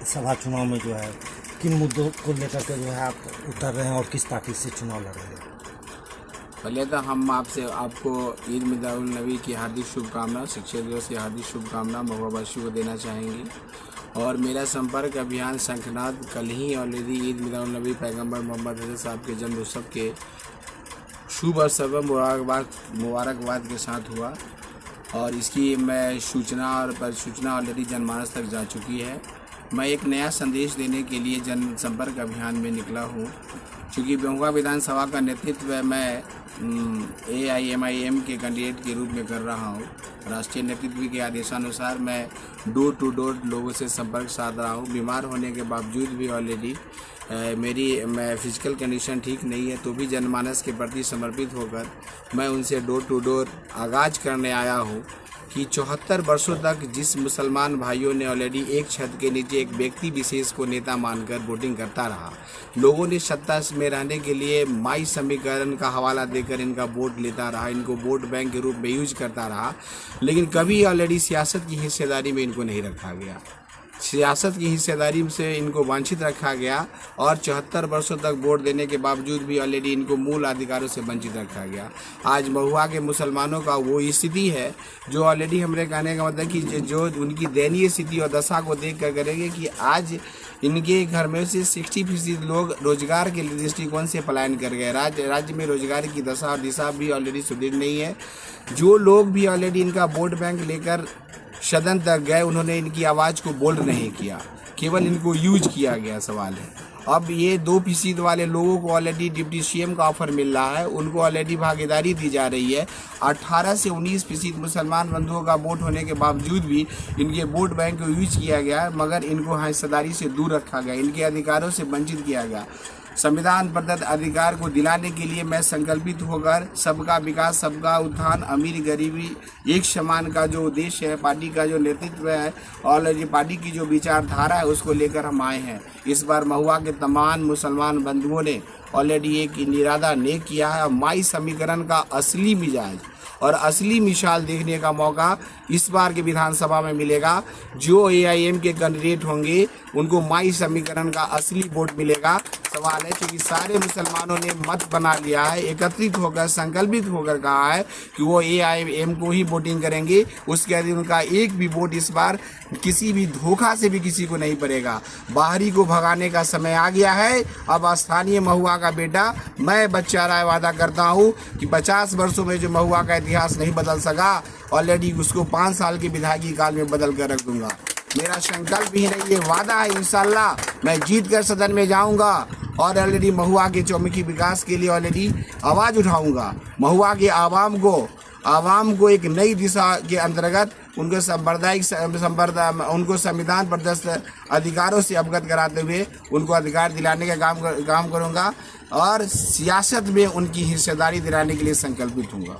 सभा चुनाव में जो है किन मुद्दों को लेकर के जो है आप उतर रहे हैं और किस पार्टी से चुनाव लड़ रहे हैं? पहले तो हम आपको ईद मिलादुन नबी की हार्दिक शुभकामना, शिक्षक दिवस की हार्दिक शुभकामना महुआवासियों को देना चाहेंगे। और मेरा संपर्क अभियान शंखनाद कल ही ऑलरेडी ईद मिलादुन नबी पैगंबर मोहम्मद हज़रत साहब के जन्म उत्सव के शुभ अवसर मुबारकबाद के साथ हुआ और इसकी मैं सूचना और परिसूचना ऑलरेडी जनमानस तक जा चुकी है। मैं एक नया संदेश देने के लिए जनसंपर्क अभियान में निकला हूँ। चूँकि महुआ विधानसभा का नेतृत्व मैं AIMIM के कैंडिडेट के रूप में कर रहा हूँ। राष्ट्रीय नेतृत्व के आदेशानुसार मैं डोर टू डोर लोगों से संपर्क साध रहा हूँ। बीमार होने के बावजूद भी ऑलरेडी मैं फिजिकल कंडीशन ठीक नहीं है, तो भी जनमानस के प्रति समर्पित होकर मैं उनसे डोर टू डोर आगाज करने आया हूँ कि 74 वर्षों तक जिस मुसलमान भाइयों ने ऑलरेडी एक छत के नीचे एक व्यक्ति विशेष को नेता मानकर वोटिंग करता रहा, लोगों ने सत्ता में रहने के लिए माई समीकरण का हवाला देकर इनका वोट लेता रहा, इनको वोट बैंक के रूप में यूज करता रहा, लेकिन कभी ऑलरेडी सियासत की हिस्सेदारी में इनको नहीं रखा गया। सियासत की हिस्सेदारी से इनको वंचित रखा गया और 74 वर्षों तक वोट देने के बावजूद भी ऑलरेडी इनको मूल अधिकारों से वंचित रखा गया। आज महुआ के मुसलमानों का वो स्थिति है जो ऑलरेडी हमारे कहने का मतलब कि जो उनकी दयनीय स्थिति और दशा को देख कर करेंगे कि आज इनके घर में से 60% लोग रोजगार के दृष्टिकोण से पलायन कर गए। राज्य में रोजगार की दशा और दिशा भी ऑलरेडी सुदृढ़ नहीं है। जो लोग भी ऑलरेडी इनका वोट बैंक लेकर सदन तक गए, उन्होंने इनकी आवाज़ को बोल्ड नहीं किया, केवल इनको यूज किया गया। सवाल है अब ये 2% वाले लोगों को ऑलरेडी डिप्टी CM का ऑफर मिल रहा है, उनको ऑलरेडी भागीदारी दी जा रही है। 18 से 19% मुसलमान बंधुओं का वोट होने के बावजूद भी इनके वोट बैंक को यूज किया गया, मगर इनको हिस्सेदारी से दूर रखा गया, इनके अधिकारों से वंचित किया गया। संविधान प्रदत्त अधिकार को दिलाने के लिए मैं संकल्पित होकर सबका विकास, सबका उत्थान, अमीर गरीबी एक समान का जो उद्देश्य है, पार्टी का जो नेतृत्व है और ये पार्टी की जो विचारधारा है उसको लेकर हम आए हैं। इस बार महुआ के तमाम मुसलमान बंधुओं ने ऑलरेडी एक इरादा नेक किया है। माई समीकरण का असली मिजाज और असली मिसाल देखने का मौका इस बार के विधानसभा में मिलेगा। जो AIM के कैंडिडेट होंगे उनको माई समीकरण का असली वोट मिलेगा। सवाल है क्योंकि सारे मुसलमानों ने मत बना लिया है, एकत्रित होकर संकल्पित होकर कहा है कि वो AIM को ही वोटिंग करेंगे। उसके बाद उनका एक भी वोट इस बार किसी भी धोखा से भी किसी को नहीं पड़ेगा। बाहरी को भगाने का समय आ गया है। अब स्थानीय महुआ का बेटा मैं बच्चा राय वादा करता हूँ कि 50 वर्षों में जो महुआ का इतिहास नहीं बदल सका, ऑलरेडी उसको 5 साल के विधायकी काल में बदल कर रख दूंगा। मेरा संकल्प ही नहीं, ये वादा है। इंशाल्लाह मैं जीत कर सदन में जाऊंगा और ऑलरेडी महुआ के चौमुखी विकास के लिए ऑलरेडी आवाज़ उठाऊंगा। महुआ के आवाम को एक नई दिशा के अंतर्गत उनको उनको संविधान प्रदत्त अधिकारों से अवगत कराते हुए उनको अधिकार दिलाने का काम करूंगा और सियासत में उनकी हिस्सेदारी दिलाने के लिए संकल्पित हूँगा।